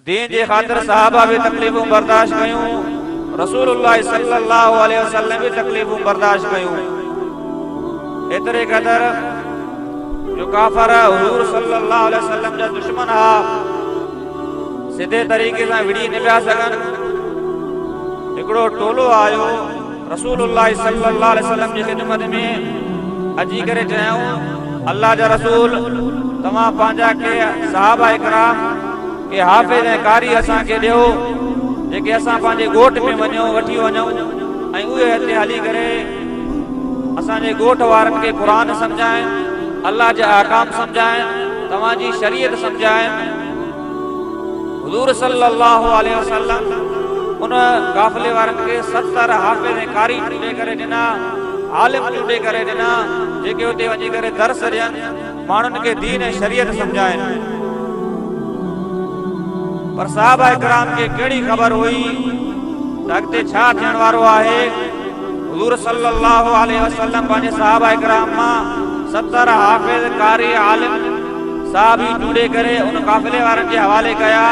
दीन जे ख़ातिर सहाबा भी तकलीफ़ूं बर्दाश्त कयूं, रसूलुल्लाह सल्लल्लाहु अलैहि वसल्लम भी तकलीफ़ूं बर्दाश्त कयूं। एतिरे क़दर जो काफ़र हुज़ूर सल्लल्लाहु अलैहि वसल्लम जा दुश्मन हा, सीधे तरीक़े सां विड़ी न पिया सघनि। हिकिड़ो टोलो आयो रसूलुल्लाह सल्लल्लाहु अलैहि वसल्लम जी ख़िदमत में अची करे चयऊं, अल्लाह जा रसूल, तव्हां पंहिंजा के सहाबा इकराम के हाफ़िज़ ऐं कारी असांखे ॾियो, जेके असां पंहिंजे ॻोठ में वठी वञूं ऐं उहे हिते हली करे असांजे ॻोठ वारनि खे क़ुरान सम्झाइनि, अल्लाह जा अहकाम सम्झाइनि, तव्हांजी शरीयत सम्झाइनि। हुज़ूर सल्लल्लाहु अलैहि वसल्लम उन काफ़िले वारनि खे 70 हाफ़िज़ ऐं कारी चूंडे करे ॾिना, आलिम चूंडे करे ॾिना, जेके हुते वञी करे दर्स ॾियनि, माण्हुनि खे दीन ऐं शरीयत सम्झाइनि। पर सहाबा इकराम खे कहिड़ी ख़बर हुई त अॻिते छा थियण वारो आहे। हुज़ूर सल्लल्लाहु अलैहि वसल्लम पंहिंजे सहाबा इकराम मां 70 हाफ़िज़ कारी आलिम साहबी चूंडे करे उन काफ़िले वारनि जे हवाले कया।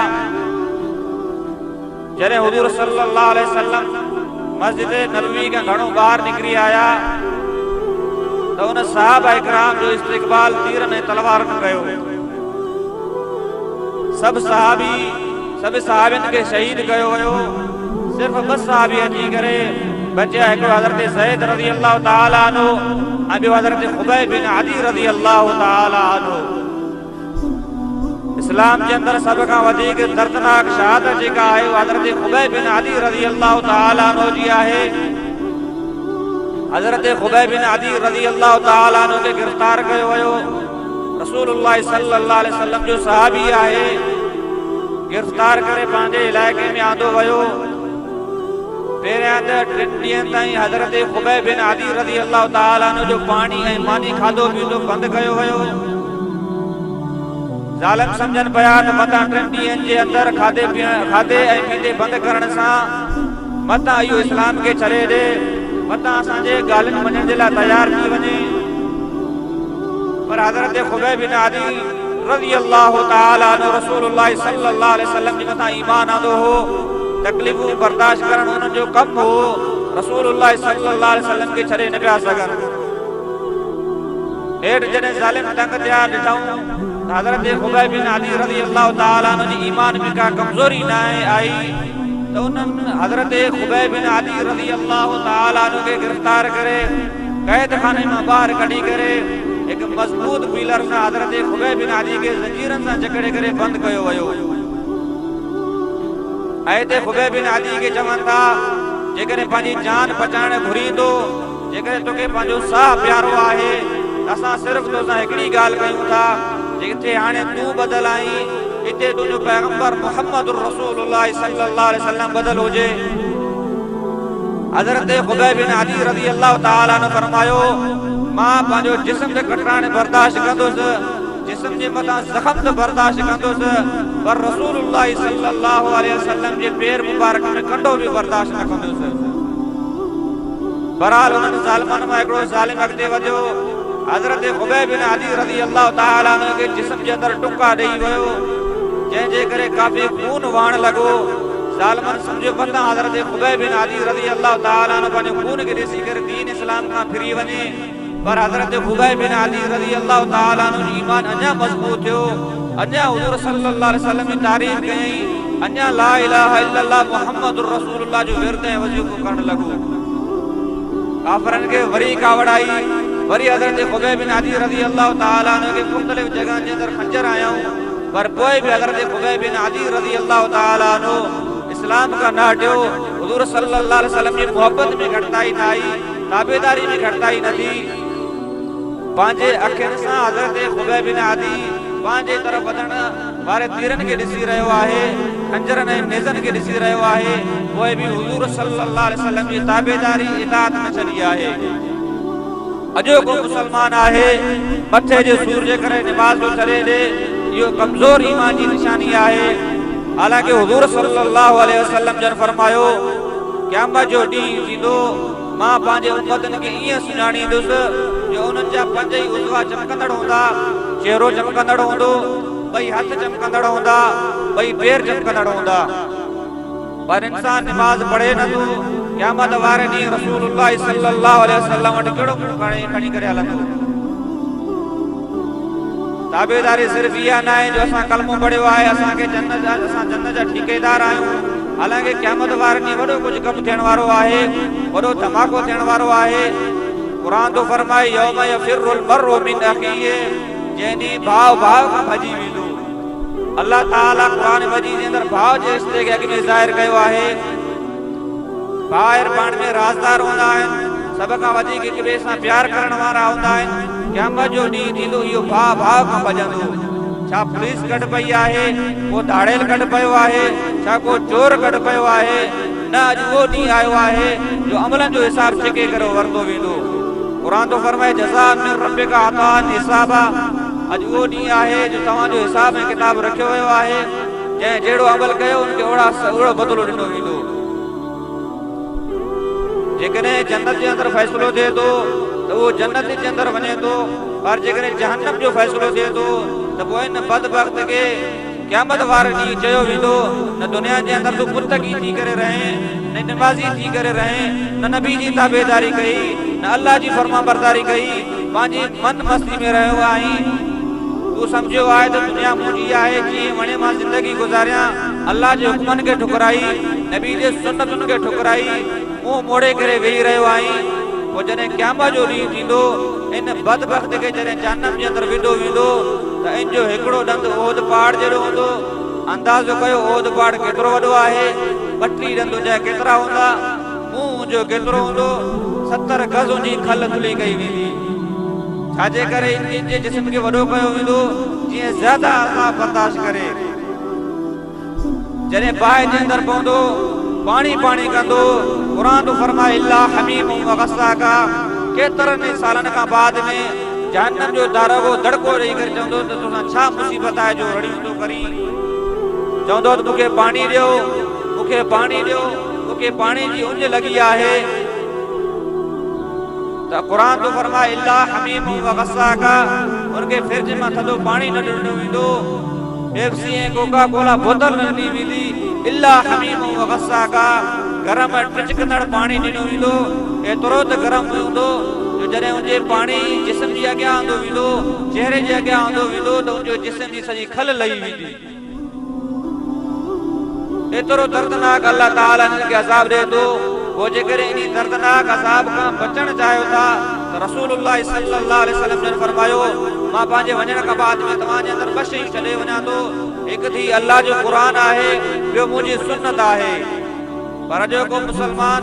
जॾहिं हुज़ूर सल्लल्लाहु अलैहि वसल्लम मस्जिद नबवी खां घणो ॿाहिरि निकिरी आया त उन सहाबा इकराम जो इस्तक़बाल तीरनि ऐं तलवारनि कयो। सभु सहाबियुनि खे शहीद कयो वियो। सिर्फ़ 2 सहाबी अची करे बचिया, हिकिड़ो हज़रत ज़ैद रज़ी अल्लाह ताला अन्हु ऐं ॿियो हज़रत ख़ुबैब बिन अदी रज़ी अल्लाह ताला अन्हु। इस्लाम जे अंदरि सभ खां वधीक दर्दनाक शहादत जेका आहे उहा हज़रत ख़ुबैब बिन अदी रज़ी अल्लाह ताला अन्हु जी आहे। हज़रत ख़ुबैब बिन अदी रज़ी अल्लाह ताला अन्हु खे गिरफ़्तार कयो वियो। रसूलुल्लाह सल्लल्लाहु अलैहि वसल्लम जो सहाबी आहे, गिरफ़्तार करे पंहिंजे इलाइक़े में आंदो वियो। पहिरियां त 3 ॾींहनि ताईं हज़रत ख़ुबैब बिन अदी रज़ी अल्लाह ताला अन्हु जो पाणी ऐं मानी खाधो पीतो बंदि कयो वियो। ज़ालिम सम्झनि पिया त मतां 3 ॾींहनि जे अंदरि खाधे ऐं पीते बंदि करण सां मतां इहो इस्लाम खे छॾे ॾे, मतां असांजे ॻाल्हियुनि मञण जे लाइ तयारु थी वञे। पर हज़रत ख़ुबैब बिन अदी रज़ी अल्लाह ताला अन्हु रसूलुल्लाह सल्लल्लाहु अलैहि वसल्लम जे मथां ईमान आंदो हो। तकलीफ़ूं बर्दाश्त करण उन्हनि जो कमु हो। रसूलुल्लाह सल्लल्लाहु अलैहि वसल्लम खे छॾे न पिया सघनि। हेठि जॾहिं ज़ालिम तंग थिया ॾिठऊं त हज़रत ख़ुबैब बिन अदी रज़ी अल्लाह ताला अन्हु जी ईमान में का कमज़ोरी न आई त उन्हनि हज़रत ख़ुबैब बिन अदी रज़ी अल्लाह ताला अन्हु खे गिरफ़्तार करे क़ैदखाने मां ॿाहिरि कढी करे हिकु मज़बूत पीलर सां हज़रत ख़ुबैब बिन अदी खे ज़ंजीरनि सां जकड़े करे बंदि कयो वियो। ऐं हिते ख़ुबैब बिन अदी खे चवनि था, जेकॾहिं पंहिंजी जान बचाइण घुरींदो, जेकॾहिं तोखे पंहिंजो साहु प्यारो आहे त असां सिर्फ़ु तोसां हिकिड़ी ॻाल्हि कयूं था, जिथे हाणे तूं बदल आई, हिते तुंहिंजो पैगंबर मुहम्मद रसूलुल्लाह सल्लल्लाहु अलैहि वसल्लम बदल हुजे। हज़रत ख़ुबैब बिन अदी रज़ी अल्लाह ताला अन्हु फरमायो, मां पंहिंजो जिस्म ते कटराइण बर्दाश्त कंदुसि, जिस्म जे मथां ज़ख़्म त बर्दाश्त कंदुसि, पर रसूलुल्लाह सल्लल्लाहु अलैहि वसल्लम जे पेर मुबारक में कंडो बि बर्दाश्त न कंदुसि। बहरहाल उन्हनि ज़ालिमनि मां हिकिड़ो ज़ालिम अॻिते वधियो। हज़रत ख़ुबैब बिन अदी रज़ी अल्लाह ताला अन्हु खे जिस्म जे अंदरि टुका ॾेई वियो, जंहिंजे करे काफ़ी खून वहण लॻो। ज़ालिमनि सम्झो मथां हज़रत ख़ुबैब बिन अदी रज़ी अल्लाह ताला अन्हु पंहिंजे खून खे ॾिसी करे दीन इस्लाम खां फिरी वञे। पर हज़रत ख़ुबैब बिन अदी रज़ी अल्लाह ताला अन्हु जो ईमान अञा मज़बूत थियो, अञा हुज़ूर सल्लल्लाहु अलैहि वसल्लम जी तारीफ़ कयईं, अञा ला इलाहा इल्लल्लाह मुहम्मदुर रसूलुल्लाह जो विर्द ऐं वज़ीफ़ो करण लॻो। काफ़िरनि खे वरी कावड़ आई। वरी हज़रत ख़ुबैब बिन अदी रज़ी अल्लाह ताला अन्हु खे मुख़्तलिफ़ जॻहनि जे अंदरि खंजर आयाऊं, पर पोइ बि हज़रत ख़ुबैब बिन अदी रज़ी अल्लाह ताला अन्हु इस्लाम खां न हटियो। हुज़ूर सल्लल्लाहु अलैहि वसल्लम जी मोहब्बत में घटिताई न आई, ताबेदारी में घटिताई न थी। पंहिंजे अखियुनि सां हज़रत ख़ुबैब बिन अदी पंहिंजे तरफ़ वधण वारे तीरनि खे ॾिसी रहियो आहे, खंजरनि ऐं नेज़नि खे ॾिसी रहियो आहे, पोइ बि हुज़ूर सल्लल्लाहु अलैहि वसल्लम जी ताबेदारी इताअत न छॾी आहे। अॼोको मुसलमान आहे, मथे जे सूर जे करे निमाज़ थो छॾे ॾे, इहो कमज़ोर ईमान जी निशानी आहे। हालांकि हुज़ूर सल्लल्लाहु अलैहि वसल्लम जन फरमायो, क़यामत जो ॾींहुं थींदो, मां पंहिंजे उम्मतनि खे ईअं सुञाणींदुसि जो उन्हनि जा 5 ई उज़वा चमकंदड़ हूंदा, चेहरो चमकंदड़ हूंदो, ॿई हथ चमकंदड़ हूंदा, ॿई पेर चमकंदड़ हूंदा। पर इंसान नमाज पढ़े नथो, क़यामत वारे ॾींहुं रसूलुल्लाह सल्लल्लाहु अलैहि वसल्लम वटि कहिड़ो मुंहुं खणी करे हलंदो। ताबेदारी सिर्फ़ इहा न आहे जो असां कलमो पढ़ियो आहे, असांखे असां जन्नत जा ठेकेदार आहियूं। हालांकि क़यामत वारे ॾींहुं वॾो कुझु कमु थियण वारो आहे, वॾो धमाको थियण वारो आहे। क़ुरान तो फरमाए यौम यफिरुल मर्उ मिन अखीहि, जंहिं ॾींहुं भाउ भाउ खां भॼी वेंदो। अल्लाह ताला क़ुरान मजीद जे अंदरि भाउ जे रिश्ते खे अॻ में ज़ाहिर कयो आहे। भाउर पाण में राज़दार हूंदा आहिनि, सभ खां वधीक हिक ॿिए सां प्यार करण वारा हूंदा आहिनि। क़यामत जो ॾींहुं थींदो इहो भाउ भाउ खां भॼंदो। छा पुलिस गॾु पई आहे, को धाड़ेल गॾु पियो आहे, छा को चोर गॾु पियो आहे? न, अॼु उहो ॾींहुं आयो आहे जो अमलनि जो हिसाब छिके करे वरितो वेंदो। क़ुरान तो फरमाए जज़ाअन मिन रब्बिका अताअन हिसाबा, अॼु उहो ॾींहुं आहे जो तव्हांजो हिसाब ऐं किताब रखियो वियो आहे। जंहिं जहिड़ो अमल कयो उनखे ओहिड़ो बदिलो ॾिनो वेंदो। जेकॾहिं जन्नत जे अंदरि फ़ैसिलो थिए थो त उहो जन्नत जे अंदरि वञे थो, पर जेकॾहिं जहन्नम जो फ़ैसिलो थिए थो त पोइ इन बदबख्त खे क़यामत वारे ॾींहुं चयो वेंदो न दुनिया जे अंदरि तूं मुत्तक़ी थी करे रहे, न नमाज़ी थी करे रहे, न नबी जी ताबेदारी कई, न अल्लाह जी फरमाबरदारी कई, पंहिंजी मन मस्ती में रहियो आहीं। तूं सम्झियो आहे त दुनिया मुंहिंजी आहे, जीअं वणे मां ज़िंदगी गुज़ारियां। अल्लाह जे हुकमनि खे ठुकराई, नबी जे सुन्नतुनि खे ठुकराई, मुंहुं मोड़े करे वेही रहियो आहीं। पोइ जॾहिं क़यामत जो ॾींहुं थींदो, इन बदबख्त खे जॾहिं जहन्नम जे अंदरि विधो वेंदो त इन जो हिकिड़ो ॾंदु ओद पहाड़ जहिड़ो हूंदो। अंदाज़ो कयो ओद पहाड़ केतिरो वॾो आहे, 32 ॾंद हुनजा केतिरा हूंदा, मुंहुं जो केतिरो हूंदो, 70 गज़ जी खल थुली कई वेंदी। छाजे करे इन जे जिस्म खे वॾो कयो वेंदो जीअं ज़्यादा अज़ाब बर्दाश्त करे। जॾहिं बाहि जे अंदरि पवंदो, पाणी पाणी कंदो। क़ुरान तो फरमाए इल्ला हमीमुम व गस्साका, केतिरनि सालनि खां बाद में जहन्नम जो दारोगो दड़को ॾेई करे चवंदो त तोसां छा मुसीबत आहे जो रड़ियूं थो करी। चवंदो त मूंखे पाणी ॾियो, मूंखे पाणी ॾियो, मूंखे पाणी जी उञ लॻी आहे। त क़ुरान तो फरमाए इल्ला हमीमुम व गस्साका, उनखे फ्रिज मां थधो पाणी न ॾिनो वेंदो, पेप्सी ऐं कोका कोला बोतल न ॾिनी वेंदी। इल्ला हमीमुम व गस्साका, गरम टिचकंदड़ पाणी ॾिनो वेंदो। एतिरो त गरम हूंदो जो जॾहिं उनजे पाणी जिस्म जे अॻियां आंदो वेंदो, चहिरे जे अॻियां आंदो वेंदो त उनजो जिस्म जी सॼी खल लही वेंदी। एतिरो दर्दनाक अल्लाह ताला हिनखे अज़ाब ॾिए थो। पोइ जेकॾहिं इन दर्दनाक अज़ाब खां बचण चाहियो था त रसूलुल्लाह सल्लल्लाहु अलैहि वसल्लम ने फरमायो, मां पंहिंजे वञण खां बाद में तव्हांजे अंदरि 2 शयूं छॾे वञा थो। हिकु थी अल्लाह जो क़ुरान आहे, ॿियो मुंहिंजी सुन्नत आहे। पर जेको मुसलमान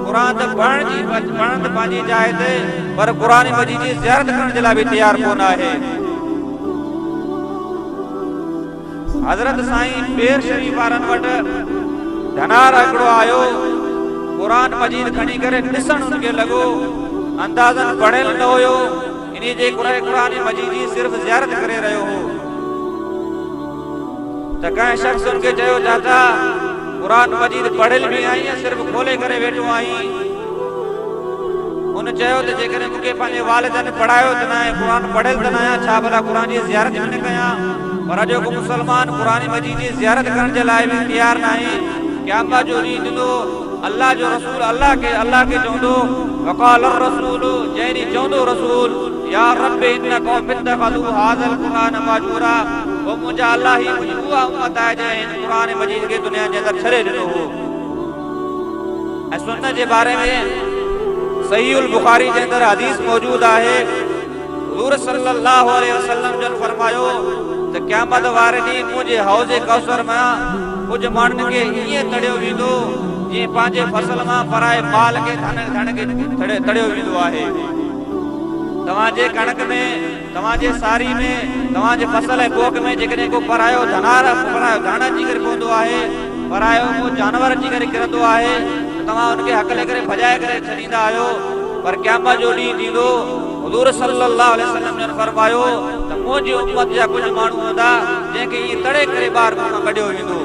क़ुरान त पढ़ण त पंहिंजी जाइ ते, पर क़ुरान मजीद जी ज़ियारत करण जे लाइ बि तयारु कोन आहे। हज़रत साईं पेर शरीफ वारनि वटि धनार हिकिड़ो आयो, क़ुरान मजीद खणी करे ॾिसण उनखे लॻो, अंदाज़न पढ़ियल न हुयो, इन जे क़ुरान मजीद जी सिर्फ़ ज़ियारत करे रहियो हो। त कंहिं शख़्स उनखे चयो, चाचा क़ुरान मजीद पढ़ियल बि आई ऐं सिर्फ़ खोले करे वेठो आहीं। उन चयो त जेकॾहिं मूंखे पंहिंजे वालिदनि पढ़ायो त न आहे, क़ुरान पढ़ियल त न आहियां, छा भला क़ुरान जी ज़ियारत बि न कयां। पर जेको मुसलमान क़ुरान मजीद जी ज़ियारत करण जे लाइ बि तयारु न आहे, क़यामत जो ॾींहुं ॾिनो अल्लाह जो रसूल अल्लाह खे चवंदो, वक़ाल रसूल, जंहिं ॾींहुं चवंदो रसूल, या रब इन क़ौम इत्तख़ज़ू हाज़ल क़ुरान महजूरा, वो मुंहिंजा अल्लाह ही मुंहिंजी उहा उम्मत आहे जंहिं हिन क़ुरान मजीद खे दुनिया जे अंदरि छॾे ॾिनो हो। ऐं सुन्नत जे बारे में सहीहुल बुखारी जे अंदरि हदीस मौजूद आहे। हुज़ूर सल्लल्लाहु अलैहि वसल्लम जन फरमायो त क़यामत वारे ॾींहुं मुंहिंजे हौज़े कौसर मां कुझु माण्हुनि खे ईअं तड़ियो वेंदो जीअं पंहिंजे फसल मां पराए माल खे धन खे तड़ियो वेंदो आहे। तव्हांजे कणक में, तव्हांजे सारी में, तव्हांजे फसल ऐं पोख में जेकॾहिं को परायो धाणा अची करे पवंदो आहे, परायो को जानवर अची करे किरंदो आहे, त तव्हां उनखे हकले करे भॼाए करे छॾींदा आहियो। पर क़यामत जो ॾींहुं थींदो, हुज़ूर सल्लल्लाहु अलैहि वसल्लम ने फरमायो त मुंहिंजी उम्मत जा कुझु माण्हू हूंदा जंहिंखे ईअं तड़े करे ॿाहिरि खां कढियो वेंदो।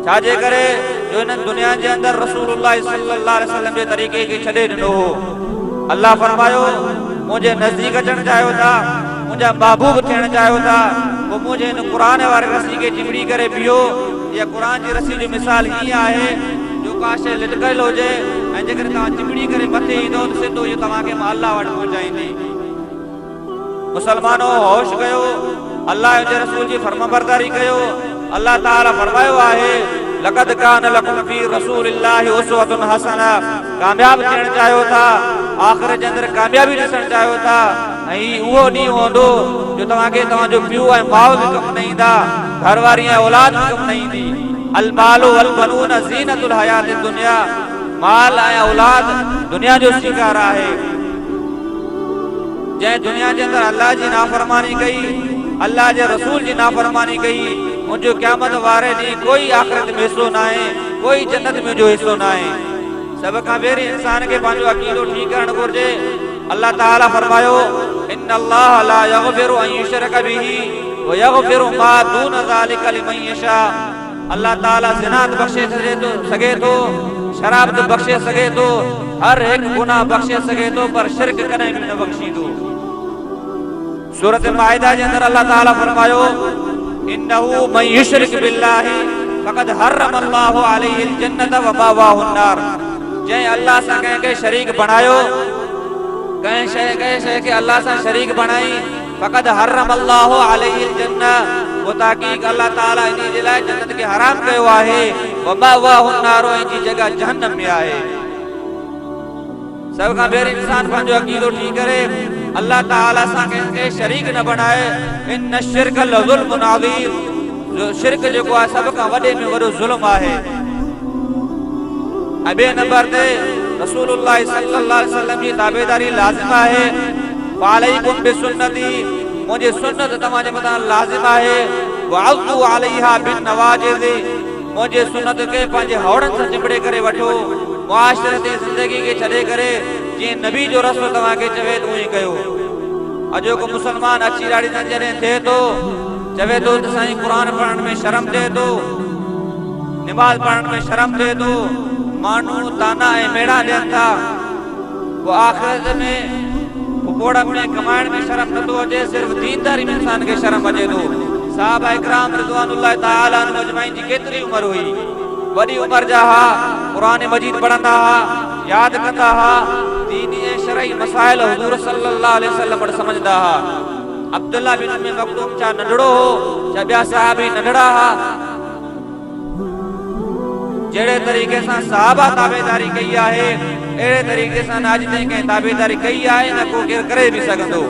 छाजे करे जो हिन दुनिया जे अंदरि रसूलुल्लाह सल्लल्लाहु अलैहि वसल्लम जे तरीक़े खे छॾे ॾिनो हो। अल्लाह फरमायो, मुंहिंजे नज़दीक अचणु चाहियो था, मुंहिंजा महबूब थियणु चाहियो था, वो मुझे इन क़ुरान वारी रस्सी खे चिमड़ी करे पियो। या क़ुरान जी रस्सी जो मिसाल हीअं आहे जो का शइ लिटकल हुजे ऐं जेकर तव्हां चिमड़ी करे मथे ईंदो त सिधो इहो तव्हांखे अल्लाह वटि पहुचाईंदी। मुसलमानो होश कयो, अल्लाह जे रसूल जी फर्माबरदारी कयो। अल्लाह ताला फरमायो आहे लक़द कान लकुम फी रसूलिल्लाहि उस्वतुन हसना। कामयाब थियण चाहियो था, आख़िरत जे अंदरि कामयाबी ॾिसण चाहियो था, ऐं उहो ॾींहुं हूंदो जो तव्हांखे तव्हांजो पीउ ऐं माउ बि कमु न ईंदा, घरवारी ऐं औलाद बि कमु न ईंदी। अल मालु वल बनून ज़ीनतुल हयाति दुनिया। माल ऐं औलाद दुनिया जो शिकार आहे। जंहिं दुनिया जे अंदरि अल्लाह जी नाफ़रमानी कई, अल्लाह जे रसूल जी नाफ़रमानी कई, मुंहिंजो क़यामत वारे ॾींहुं कोई आख़िरत में हिसो न आहे, कोई जन्नत में जो हिसो न आहे। सभ खां पहिरीं इंसान खे पंहिंजो अक़ीदो ठीकु करणु घुरिजे। अल्लाह ताला फरमायो इन्नल्लाह ला यग़फिरु अन युशरक बिही व यग़फिरु मा दून ज़ालिका लिमन यशा। अल्लाह ताला ज़िना बख़्शे सघे थो, शराब बख़्शे सघे थो, हर हिकु गुनाह बख़्शे सघे थो, पर शिरक कॾहिं बि न बख़्शींदो। सूरत माइदा जे अंदरि अल्लाह ताला फरमायो इन्नहु मन युशरिक बिल्लाहि फ़क़द हर्रमल्लाहु अलैहिल जन्नत व मावाहुन नार। जंहिं अल्लाह सां कंहिंखे शरीक बणायो, कंहिं शइ खे अल्लाह सां शरीक बणाई, फ़क़द हर्रमल्लाहु अलैहिल जन्नत, वो ताक़ीक़ अल्लाह ताला इन जे लाइ जन्नत खे हराम कयो आहे। व मावाहुन नार, इन जी जगह जहन्नम में आहे। सब खां पहिरीं इंसान पंहिंजो अक़ीदो ठीकु करे, अल्लाह ताला सां कंहिंखे शरीक न बणाए। इन शिरक लज़ुल्मुन अज़ीम। शिरक जेको आहे सभ खां वॾे में वॾो ज़ुल्म आहे। ऐं ॿिए नंबर ते रसूलुल्लाह सल्लल्लाहु अलैहि वसल्लम जी ताबेदारी लाज़िम आहे। फ़अलैकुम बिसुन्नती, मुंहिंजी सुन्नत तव्हांजे मथां लाज़िम आहे। वअज़्ज़ू अलैहा बिन्नवाजिज़, मुंहिंजे सुन्नत खे पंहिंजे हौड़नि सां चिंबड़े करे वठो। मुआशरती ज़िंदगी खे छॾे करे जीअं नबी जो रस्तो तव्हांखे चवे तो ईअं कयो। अॼोको मुसलमान अची ॾाढी न जॾहिं थिए थो, चवे थो त साईं क़ुरान पढ़ण में शर्म थिए थो, निमाज़ पढ़ण में शर्म थिए थो, माण्हू ताना ऐं मेड़ा ॾियनि था। पोइ आख़िरत में पोड़ में कमाइण में शर्म नथो अचे, सिर्फ़ दीनदारी में इंसान खे शर्म अचे थो। साहबा इकराम रिज़वानुल्लाह ताला अलैहिम अजमईन जी केतिरी उमिरि हुई, वॾी उमिरि जा हा, क़ुरान मजीद पढ़ंदा हा, यादि कंदा हा, दीनी ऐं शरई मसाइल हुज़ूर सल्लल्लाहु अलैहि वसल्लम वटि समझदा हा। अब्दुल्लाह बिन उम्मे मक्तूम छा नंढड़ो हो, छा ॿिया सहाबी नंढड़ा हा? जहिड़े तरीक़े सां सहाबा ताबेदारी कई आहे, अहिड़े तरीक़े सां अॼु ताईं कंहिं ताबेदारी कई आहे न को केरु करे बि सघंदो।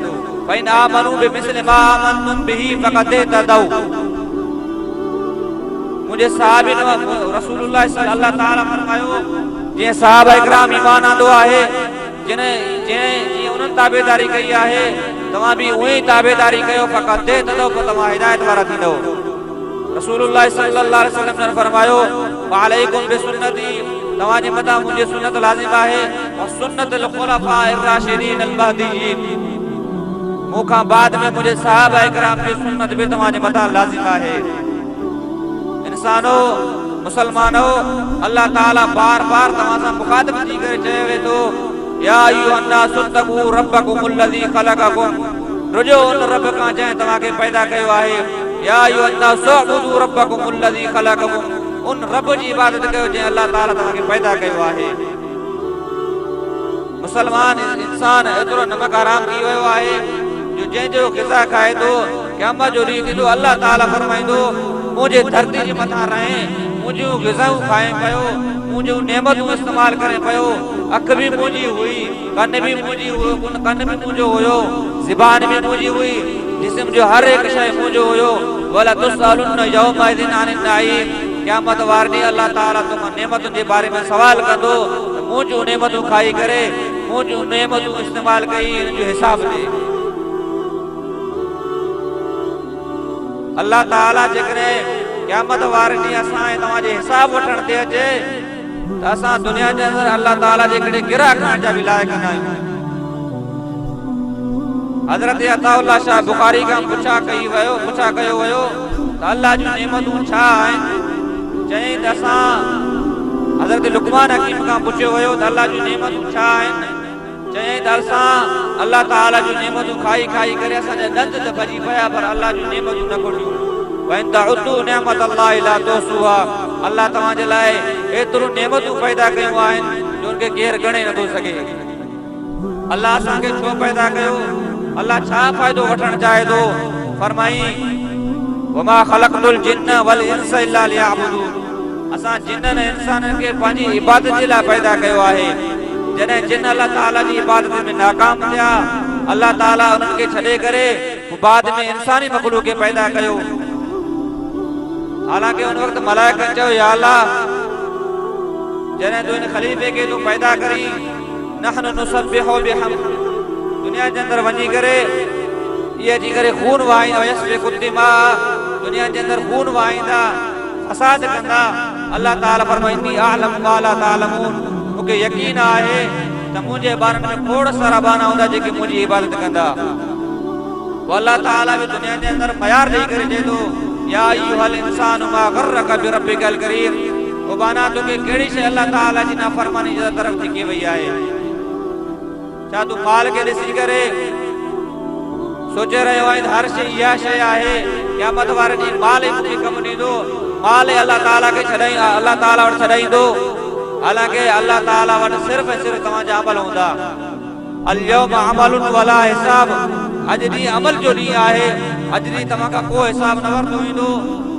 फ़इन आमनू बिमिस्लि मा आमनतुम बिही फ़क़द इह्तदौ। मुंहिंजे सहाबिन रसूलुल्लाह सल्लल्लाहु ताला फरमायो जीअं सहाबा इकराम ईमान आंदो आहे, जीअं उन्हनि ताबेदारी कई आहे, तव्हां बि उहे ई ताबेदारी कयो। फ़क़द इह्तदौ, पोइ तव्हां हिदायत वारा थींदव। रसूलुल्लाह सल्लल्लाहु अलैहि वसल्लम ने फरमायो फ़अलैकुम बिसुन्नती, तव्हांजे मथां मुंहिंजी सुन्नत लाज़िम आहे। और सुन्नतुल खुलफ़ाइर राशिदीन अल महदीयीन, मूंखां बाद में मुंहिंजे सहाबा इकराम जी सुन्नत बि तव्हांजे मथां लाज़िम आहे। इंसानो, मुसलमानो, अल्लाह ताला बार बार तव्हां सां मुखातिब थी करे चवे थो या अय्युहन नासु तक़ू रब्बकुमुल्लज़ी ख़लक़कुम, रुजो उन रब खां जंहिं तव्हांखे पैदा कयो आहे। या अय्युहन नासु उअ्बुदू रब्बकुमुल्लज़ी ख़लक़कुम, उन रब जी इबादत कयो जंहिं अल्लाह ताला तव्हांखे पैदा कयो आहे। मुसलमान इंसान एतिरो नमक हराम थी वियो आहे जो जंहिंजो ग़िज़ा खाए थो, क़यामत जो ॾींहुं थींदो, अल्लाह ताला फरमाईंदो मुंहिंजे धरती जे मथां रहे, मुंहिंजूं ग़िज़ाऊं खाए पियो, मुंहिंजूं नेमतूं इस्तेमालु करे पियो। अखि बि मुंहिंजी हुई, कन बि मुंहिंजी हुयो, कन बि मुंहिंजो हुयो, ज़बान बि मुंहिंजी हुई, जिस्म जो हर हिकु शइ मुंहिंजो हुयो। वला तुसअलुन यौमइज़िन अनिन नईम, क़यामत वारे ॾींहुं अल्लाह ताला तव्हां नेमतुनि जे बारे में सवाल कंदो। मुंहिंजूं नेमतूं खाई करे, मुंहिंजूं नेमतूं इस्तेमालु कई, हिन जो हिसाब ॾे। अल्लाह ताला जेकॾहिं क़यामत वारे ॾींहुं असां ऐं तव्हांजे हिसाब वठण ते अचे त असां दुनिया जे अंदरि अल्लाह ताला जे हिकिड़े गिरह खाइण जा बि लाइक़ न आहियूं। हज़रत अताउल्लाह शाह बुखारी खां पुछा कयो वियो त अल्लाह जूं नेमतूं छा आहिनि? चई त असां हज़रत लुक़मान हकीम खां पुछियो वियो त अल्लाह जूं नेमतूं छा आहिनि? चई त असां अल्लाह ताला जो नेमतूं खाई खाई करे असांजा दंद त भॼी पिया पर अल्लाह जो नेमतूं न कोटियूं वइन तउदू नेमत अल्लाह ला तुसूहा अल्लाह तव्हां जे लाइ एतिरो नेमतूं पैदा कयूं आहिनि जो उनखे केरु ॻणे नथो सघे। अल्लाह असांखे छो पैदा कयो, अल्लाह छा फ़ाइदो वठणु चाहे थो? फरमाई वमा ख़लक़तुल जिन्न वल इंस इल्ला लियअबुदून असां जिन्ननि ऐं इंसाननि खे पंहिंजी इबादत जे लाइ पैदा कयो आहे। जॾहिं जिन अल्लाह ताला जी इबादत में नाकाम थिया अल्लाह ताला उन्हनि खे छॾे करे बाद में इंसानी मखलूक खे पैदा कयो। हालांकि उन वक़्तु मलाइकनि चयो या अल्लाह जॾहिं तूं इन ख़लीफ़े खे तूं पैदा करी नहनु नुसब्बिहु बिहम्द दुनिया जे अंदरि वञी करे इहे अची करे खून वहाईंदा यसफिकु दिमा दुनिया जे अंदरि खून वहाईंदा फसाद कंदा। अल्लाह ताला फरमाईंदी अअलम मा ला तअलमून मूंखे यकीन आहे त मुंहिंजे ॿारनि में खोड़ सारा बाना हूंदा जेके मुंहिंजी इबादत कंदा। अल्लाह ताला बि दुनिया जे अंदरि मयार ॾेई करे चए थो या अय्युहल इंसानु मा गर्रक बिरब्बिकल करीम ओ बाना तोखे कहिड़ी शइ अल्लाह ताला जी नाफ़रमानी जी तरफ़ थी वई आहे? छा तूं माल खे ॾिसी करे सोचे रहियो आहीं हर शइ इहा शइ आहे क़यामत वारे ॾींहुं माल ई मूंखे कमु ॾींदो माल अल्लाह ताला खे अल्लाह ताला वटि छॾाईंदो। हालांकि अल्लाह ताला वटि सिर्फ़ ऐं सिर्फ़ तव्हांजा अमल हूंदा। अल यौम अमलुन वला हिसाब अॼु ॾींहुं अमल जो ॾींहुं आहे। अॼु ॾींहुं तव्हां खां को हिसाब न वरितो ईंदो।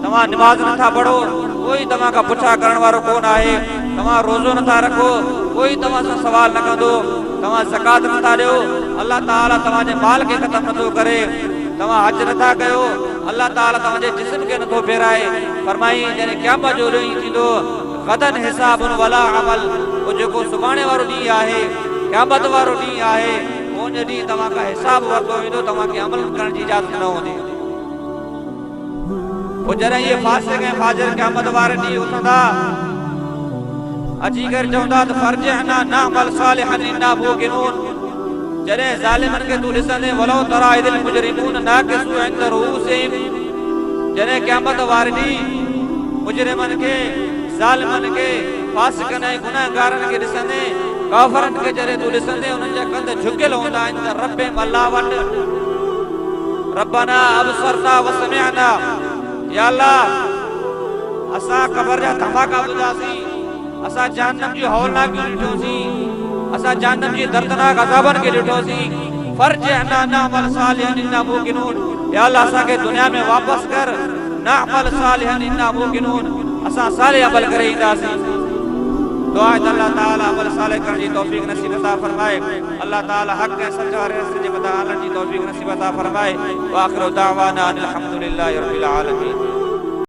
तव्हां निमाज़ नथा पढ़ो कोई तव्हां खां पुछा करण वारो कोन आहे। तव्हां रोज़ो नथा रखो कोई तव्हां सां सवाल न कंदो। तव्हां ज़कात नथा ॾियो अल्लाह ताला तव्हांजे माल खे ख़तमु नथो करे। तव्हां हज नथा कयो अल्लाह ताला तव्हांजे जिस्म खे नथो फेराए। फरमाई जॾहिं क़यामत जो ॾींहुं थींदो गदन हिसाबुन वला अमल उहो जेको सुभाणे वारो ॾींहुं आहे क़यामत वारो ॾींहुं आहे उन ॾींहुं तव्हां खां हिसाब वरितो वेंदो तव्हांखे अमल करण जी इजाज़त न हूंदी। पोइ जॾहिं इहे फासिक ऐं फाजिर क़यामत वारे ॾींहुं उथंदा अची करे चवंदा त फरजिअना नअमल सालिहन इन्ना मूक़िनून जॾहिं ज़ालिमनि खे तूं ॾिसंदे वलो तरा इदिल मुजरिमून नाकिसू इंद रूसिहिम जॾहिं क़यामत वारे ॾींहुं मुजरिमनि खे ज़ालिमनि खे फासिकनि ऐं गुनहगारनि खे ॾिसंदे काफ़रनि खे जॾहिं तूं ॾिसंदे उन्हनि जा कंध झुकियल हूंदा आहिनि त रब्बे अल्लाह वटि रब्बना अबसरना वसमिअना या अल्लाह असां क़बर जा धमाका ॿुधासीं असां जहन्नम जी हौलनाकियूं ॾिठोसीं असां जहन्नम जी दर्दनाक अज़ाबनि खे ॾिठोसीं फरजिअना नअमल सालिहन इन्ना मूक़िनून या अल्लाह असांखे दुनिया में वापसि कर नअमल सालिहन इन्ना मूक़िनून असां साले अमल करे ईंदासीं। दुआ है अल्लाह ताला अमल साले करण जी तौफीक नसीब अता फरमाए। अल्लाह ताला हक ऐं सच वारे रस्ते जे मथां हलण जी तौफीक नसीब अता फरमाए। व आखिर दावाना अनिल हम्दुलिल्लाहि रब्बिल आलमीन।